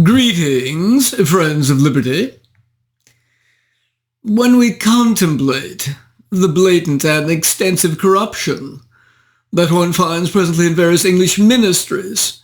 Greetings, friends of liberty. When we contemplate the blatant and extensive corruption that one finds presently in various English ministries,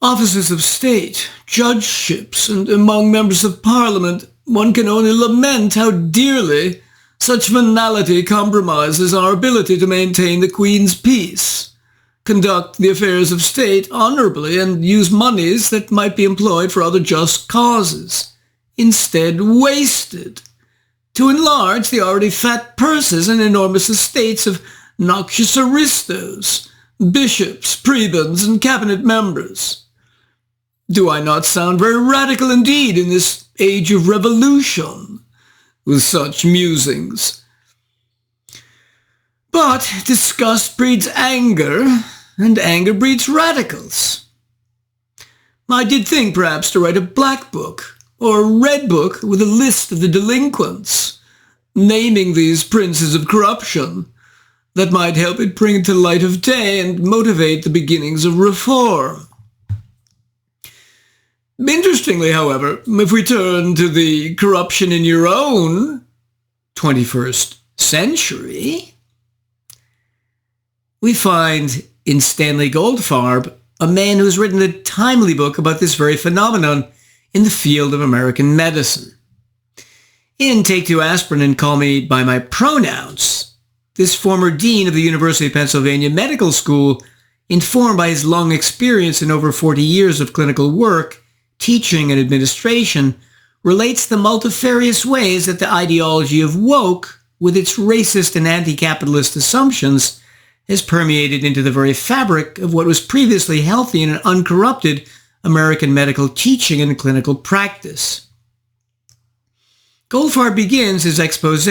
offices of state, judgeships, and among members of Parliament, one can only lament how dearly such venality compromises our ability to maintain the Queen's peace, conduct the affairs of state honorably, and use monies that might be employed for other just causes, instead wasted to enlarge the already fat purses and enormous estates of noxious aristos, bishops, prebends, and cabinet members. Do I not sound very radical indeed in this age of revolution with such musings? But disgust breeds anger, and anger breeds radicals. I did think perhaps to write a black book or a red book with a list of the delinquents, naming these princes of corruption, that might help it bring it to light of day and motivate the beginnings of reform. Interestingly, however, if we turn to the corruption in your own 21st century, we find in Stanley Goldfarb a man who's written a timely book about this very phenomenon in the field of American medicine. In Take Two Aspirin and Call Me by My Pronouns, this former dean of the University of Pennsylvania Medical School, informed by his long experience in over 40 years of clinical work, teaching, and administration, relates the multifarious ways that the ideology of woke, with its racist and anti-capitalist assumptions, has permeated into the very fabric of what was previously healthy and uncorrupted American medical teaching and clinical practice. Goldfarb begins his expose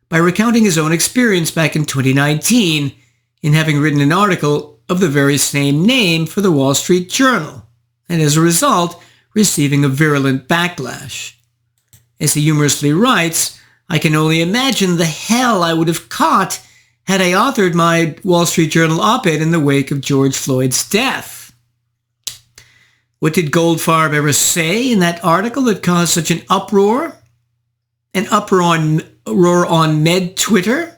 by recounting his own experience back in 2019 in having written an article of the very same name for the Wall Street Journal, and as a result, receiving a virulent backlash. As he humorously writes, "I can only imagine the hell I would have caught had I authored my Wall Street Journal op-ed in the wake of George Floyd's death." What did Goldfarb ever say in that article that caused such an uproar? An uproar on med Twitter,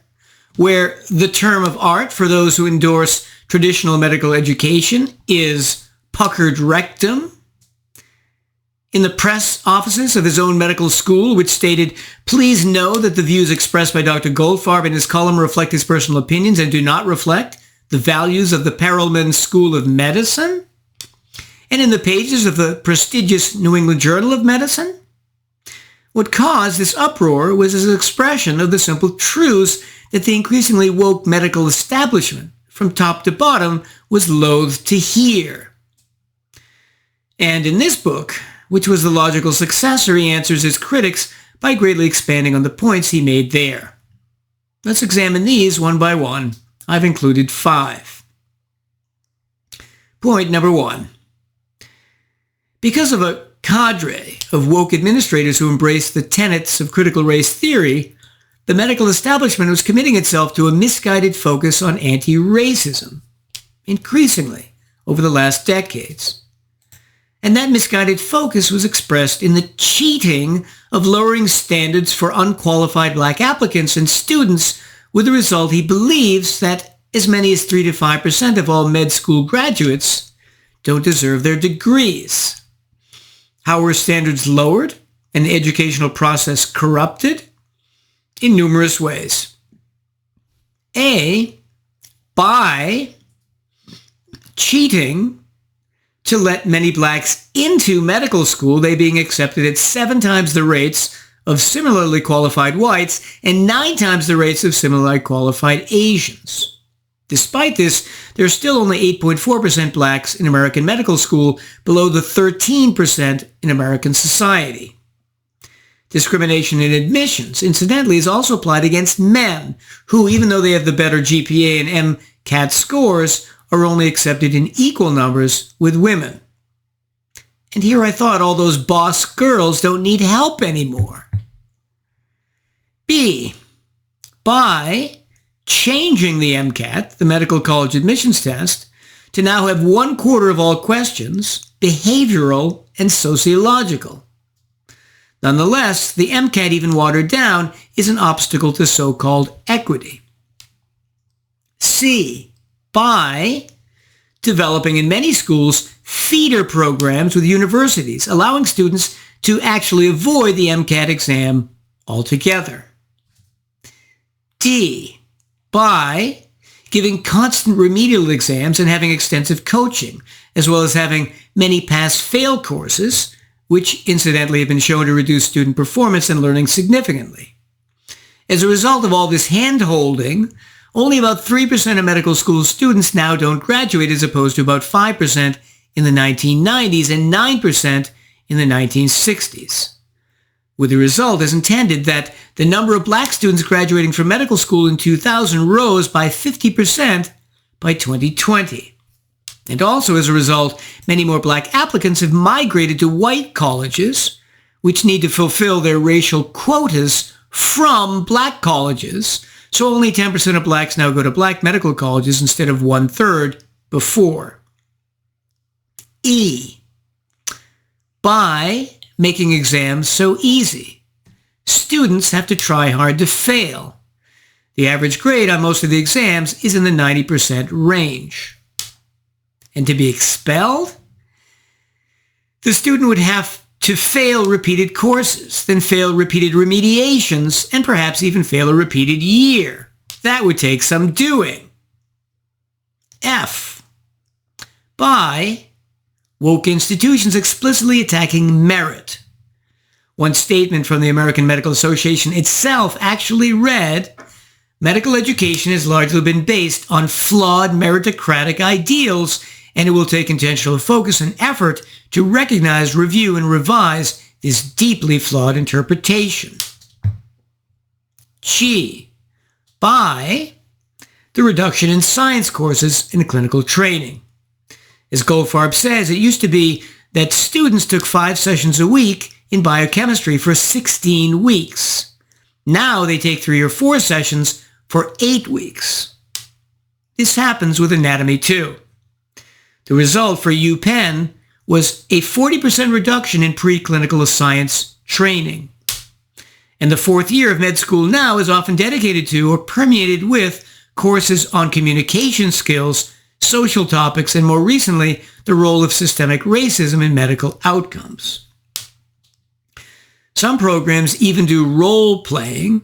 where the term of art for those who endorse traditional medical education is puckered rectum. In the press offices of his own medical school, which stated, "Please know that the views expressed by Dr. Goldfarb in his column reflect his personal opinions and do not reflect the values of the Perelmen School of Medicine." And in the pages of the prestigious New England Journal of Medicine. What caused this uproar was his expression of the simple truths that the increasingly woke medical establishment, from top to bottom, was loath to hear. And in this book, which was the logical successor, he answers his critics by greatly expanding on the points he made there. Let's examine these one by one. I've included 5. Point number 1. Because of a cadre of woke administrators who embraced the tenets of critical race theory, the medical establishment was committing itself to a misguided focus on anti-racism, increasingly over the last decades. And that misguided focus was expressed in the cheating of lowering standards for unqualified black applicants and students, with the result he believes that as many as 3 to 5% of all med school graduates don't deserve their degrees. How were standards lowered and the educational process corrupted? In numerous ways. A, by cheating to let many blacks into medical school, they being accepted at 7 times the rates of similarly qualified whites and 9 times the rates of similarly qualified Asians. Despite this, there are still only 8.4% blacks in American medical school, below the 13% in American society. Discrimination in admissions, incidentally, is also applied against men who, even though they have the better GPA and MCAT scores, are only accepted in equal numbers with women. And here I thought all those boss girls don't need help anymore. B, by changing the MCAT, the Medical College Admissions Test, to now have 1/4 of all questions, behavioral, and sociological. Nonetheless, the MCAT, even watered down, is an obstacle to so-called equity. C. By developing in many schools feeder programs with universities, allowing students to actually avoid the MCAT exam altogether. D. By giving constant remedial exams and having extensive coaching, as well as having many pass-fail courses, which incidentally have been shown to reduce student performance and learning significantly. As a result of all this hand-holding, only about 3% of medical school students now don't graduate, as opposed to about 5% in the 1990s and 9% in the 1960s. With the result as intended that the number of black students graduating from medical school in 2000 rose by 50% by 2020. And also as a result, many more black applicants have migrated to white colleges, which need to fulfill their racial quotas from black colleges. So only 10% of blacks now go to black medical colleges instead of 1/3 before. E. By making exams so easy. Students have to try hard to fail. The average grade on most of the exams is in the 90% range. And to be expelled, the student would have to fail repeated courses, then fail repeated remediations, and perhaps even fail a repeated year. That would take some doing. F. By woke institutions explicitly attacking merit. One statement from the American Medical Association itself actually read, "Medical education has largely been based on flawed meritocratic ideals, and it will take intentional focus and effort to recognize, review, and revise this deeply flawed interpretation." G. By the reduction in science courses and clinical training. As Goldfarb says, it used to be that students took 5 sessions a week in biochemistry for 16 weeks. Now they take 3 or 4 sessions for 8 weeks. This happens with anatomy too. The result for UPenn was a 40% reduction in preclinical science training. And the 4th year of med school now is often dedicated to or permeated with courses on communication skills, social topics, and more recently, the role of systemic racism in medical outcomes. Some programs even do role-playing,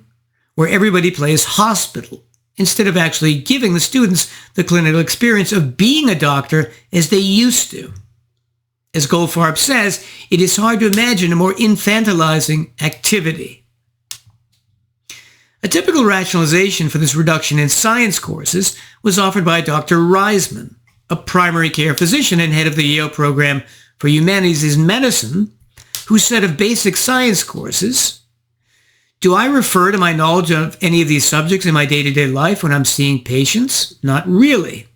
where everybody plays hospital, instead of actually giving the students the clinical experience of being a doctor as they used to. As Goldfarb says, it is hard to imagine a more infantilizing activity. A typical rationalization for this reduction in science courses was offered by Dr. Reisman, a primary care physician and head of the Yale Program for Humanities in Medicine, who said of basic science courses, "Do I refer to my knowledge of any of these subjects in my day-to-day life when I'm seeing patients? Not really."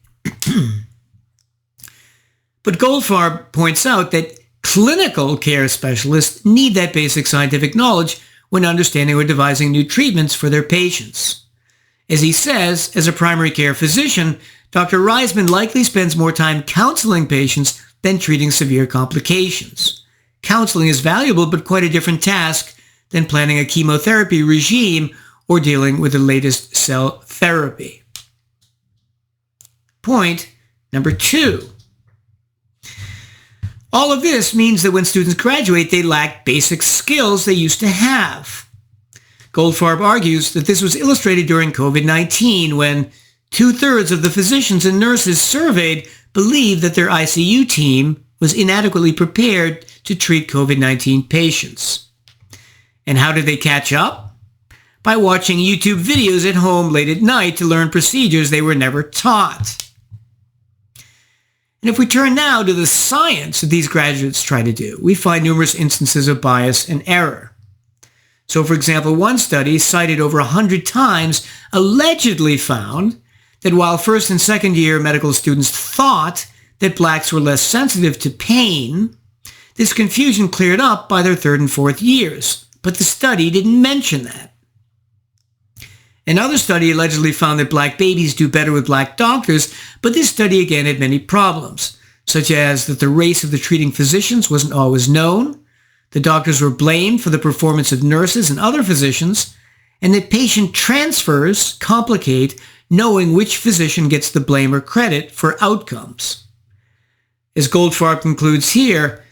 But Goldfarb points out that clinical care specialists need that basic scientific knowledge when understanding or devising new treatments for their patients. As he says, as a primary care physician, Dr. Reisman likely spends more time counseling patients than treating severe complications. Counseling is valuable, but quite a different task than planning a chemotherapy regime or dealing with the latest cell therapy. Point number 2. All of this means that when students graduate, they lack basic skills they used to have. Goldfarb argues that this was illustrated during COVID-19 when 2/3 of the physicians and nurses surveyed believed that their ICU team was inadequately prepared to treat COVID-19 patients. And how did they catch up? By watching YouTube videos at home late at night to learn procedures they were never taught. And if we turn now to the science that these graduates try to do, we find numerous instances of bias and error. So, for example, one study, cited over 100 times, allegedly found that while first and second year medical students thought that blacks were less sensitive to pain, this confusion cleared up by their 3rd and 4th years. But the study didn't mention that. Another study allegedly found that black babies do better with black doctors, but this study again had many problems. such as that the race of the treating physicians wasn't always known, the doctors were blamed for the performance of nurses and other physicians, and that patient transfers complicate knowing which physician gets the blame or credit for outcomes. As Goldfarb concludes here,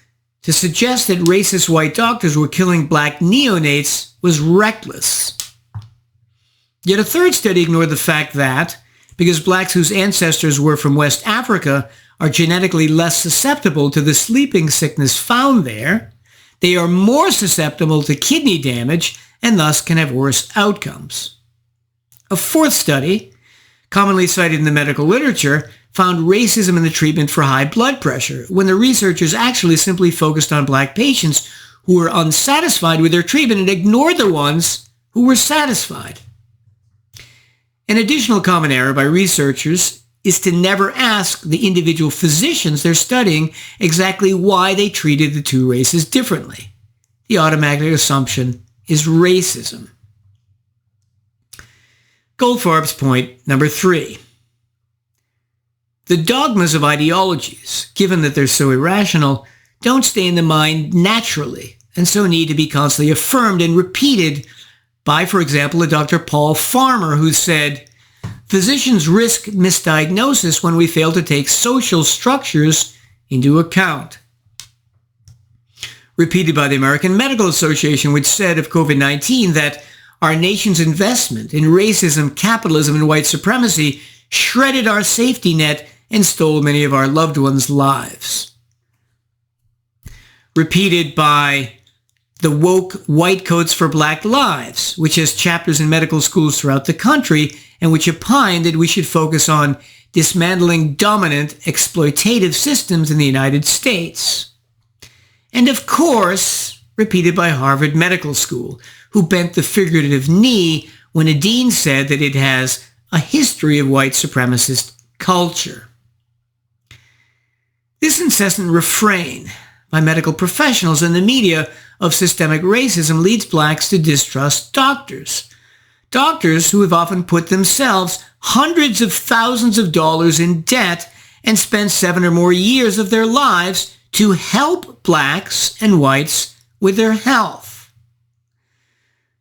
to suggest that racist white doctors were killing black neonates was reckless. Yet a third study ignored the fact that, because blacks whose ancestors were from West Africa are genetically less susceptible to the sleeping sickness found there, they are more susceptible to kidney damage and thus can have worse outcomes. A fourth study, commonly cited in the medical literature, found racism in the treatment for high blood pressure, when the researchers actually simply focused on black patients who were unsatisfied with their treatment and ignored the ones who were satisfied. An additional common error by researchers is to never ask the individual physicians they're studying exactly why they treated the two races differently. The automatic assumption is racism. Goldfarb's point number 3. The dogmas of ideologies, given that they're so irrational, don't stay in the mind naturally and so need to be constantly affirmed and repeated by, for example, a Dr. Paul Farmer who said, "Physicians risk misdiagnosis when we fail to take social structures into account." Repeated by the American Medical Association, which said of COVID-19 that our nation's investment in racism, capitalism, and white supremacy shredded our safety net and stole many of our loved ones' lives. Repeated by the woke White Coats for Black Lives, which has chapters in medical schools throughout the country and which opined that we should focus on dismantling dominant exploitative systems in the United States. And of course, repeated by Harvard Medical School, who bent the figurative knee when a dean said that it has a history of white supremacist culture. This incessant refrain by medical professionals and the media of systemic racism leads blacks to distrust doctors. Doctors who have often put themselves hundreds of thousands of dollars in debt and spent 7 or more years of their lives to help blacks and whites with their health.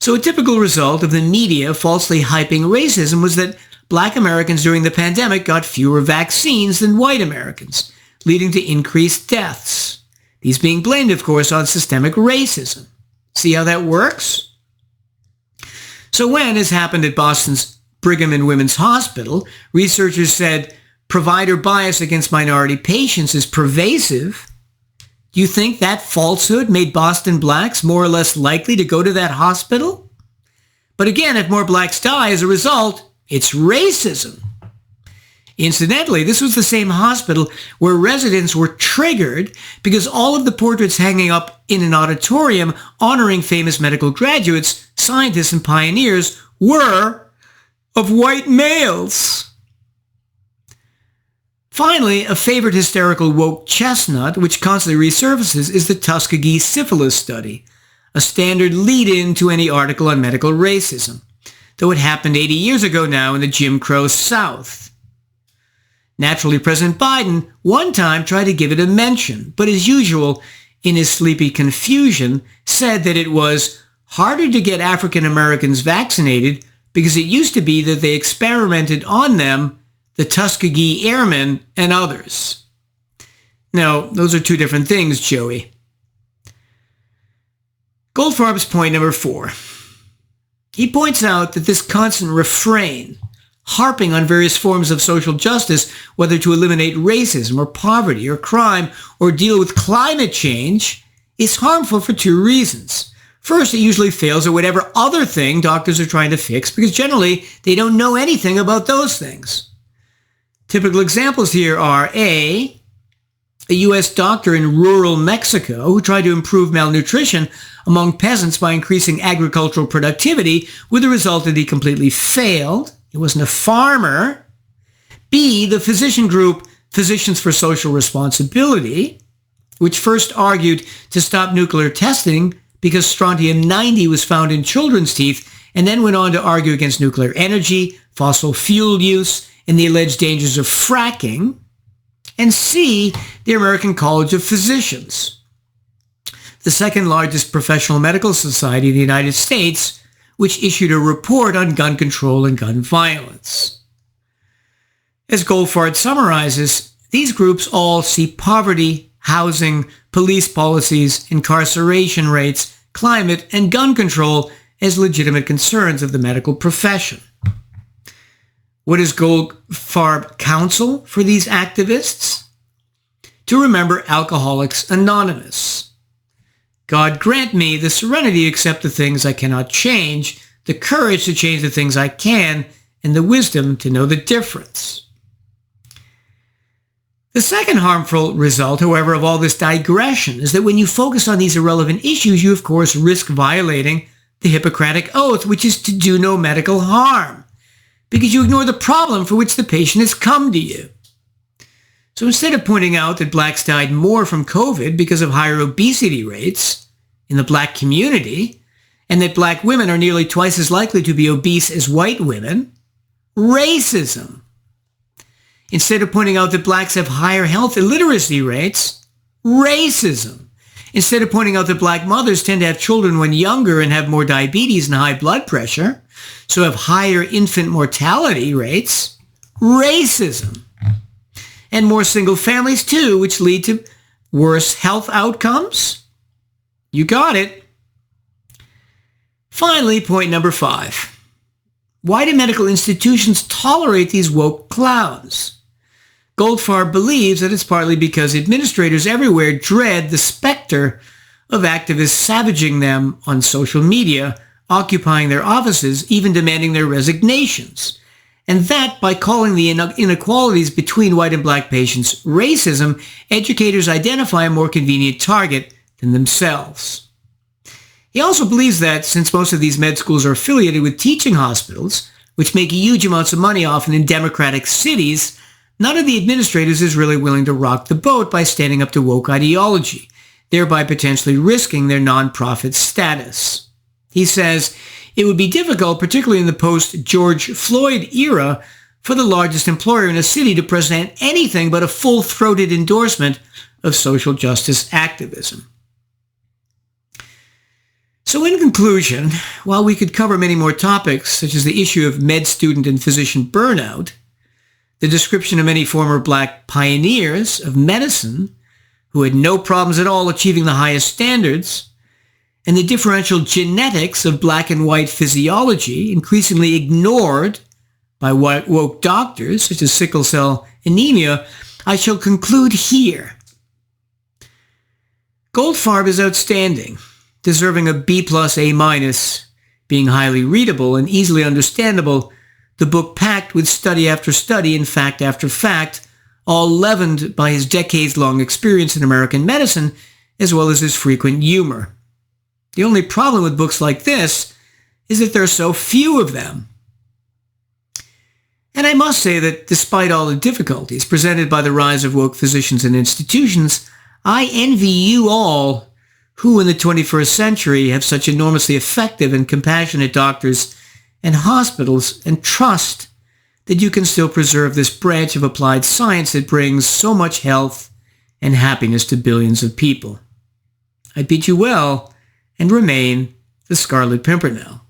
So a typical result of the media falsely hyping racism was that black Americans during the pandemic got fewer vaccines than white Americans, leading to increased deaths. These being blamed, of course, on systemic racism. See how that works? So when, as happened at Boston's Brigham and Women's Hospital, researchers said provider bias against minority patients is pervasive, do you think that falsehood made Boston blacks more or less likely to go to that hospital? But again, if more blacks die as a result, it's racism. Incidentally, this was the same hospital where residents were triggered because all of the portraits hanging up in an auditorium honoring famous medical graduates, scientists, and pioneers were of white males. Finally, a favorite hysterical woke chestnut, which constantly resurfaces, is the Tuskegee syphilis study, a standard lead-in to any article on medical racism, though it happened 80 years ago now in the Jim Crow South. Naturally, President Biden one time tried to give it a mention, but as usual, in his sleepy confusion, said that it was harder to get African Americans vaccinated because it used to be that they experimented on them, the Tuskegee Airmen and others. No, those are two different things, Joey. Goldfarb's point number 4. He points out that this constant refrain, harping on various forms of social justice, whether to eliminate racism or poverty or crime or deal with climate change, is harmful for 2 reasons. First, it usually fails at whatever other thing doctors are trying to fix because generally they don't know anything about those things. Typical examples here are A U.S. doctor in rural Mexico who tried to improve malnutrition among peasants by increasing agricultural productivity, with the result that he completely failed. He wasn't a farmer. B, the physician group Physicians for Social Responsibility, which first argued to stop nuclear testing because strontium-90 was found in children's teeth, and then went on to argue against nuclear energy, fossil fuel use, and the alleged dangers of fracking. and C, the American College of Physicians, the second largest professional medical society in the United States, which issued a report on gun control and gun violence. As Goldfarb summarizes, these groups all see poverty, housing, police policies, incarceration rates, climate, and gun control as legitimate concerns of the medical profession. What does Goldfarb counsel for these activists? To remember Alcoholics Anonymous. God grant me the serenity to accept the things I cannot change, the courage to change the things I can, and the wisdom to know the difference. The second harmful result, however, of all this digression is that when you focus on these irrelevant issues, you of course risk violating the Hippocratic Oath, which is to do no medical harm, because you ignore the problem for which the patient has come to you. So instead of pointing out that blacks died more from COVID because of higher obesity rates in the black community, and that black women are nearly twice as likely to be obese as white women, racism. Instead of pointing out that blacks have higher health illiteracy rates, racism. Instead of pointing out that black mothers tend to have children when younger and have more diabetes and high blood pressure, so have higher infant mortality rates, racism. And more single families too, which lead to worse health outcomes? You got it. Finally, point number 5. Why do medical institutions tolerate these woke clowns? Goldfarb believes that it's partly because administrators everywhere dread the specter of activists savaging them on social media, occupying their offices, even demanding their resignations. And that, by calling the inequalities between white and black patients racism, educators identify a more convenient target than themselves. He also believes that, since most of these med schools are affiliated with teaching hospitals, which make huge amounts of money often in democratic cities, none of the administrators is really willing to rock the boat by standing up to woke ideology, thereby potentially risking their nonprofit status. He says, it would be difficult, particularly in the post-George Floyd era, for the largest employer in a city to present anything but a full-throated endorsement of social justice activism. So in conclusion, while we could cover many more topics, such as the issue of med student and physician burnout, the description of many former black pioneers of medicine who had no problems at all achieving the highest standards, and the differential genetics of black and white physiology, increasingly ignored by woke doctors, such as sickle cell anemia, I shall conclude here. Goldfarb is outstanding, deserving a B+, A-, being highly readable and easily understandable, the book packed with study after study and fact after fact, all leavened by his decades-long experience in American medicine, as well as his frequent humor. The only problem with books like this is that there are so few of them. And I must say that despite all the difficulties presented by the rise of woke physicians and institutions, I envy you all who in the 21st century have such enormously effective and compassionate doctors and hospitals, and trust that you can still preserve this branch of applied science that brings so much health and happiness to billions of people. I bid you well, and remain the Scarlet Pimpernel.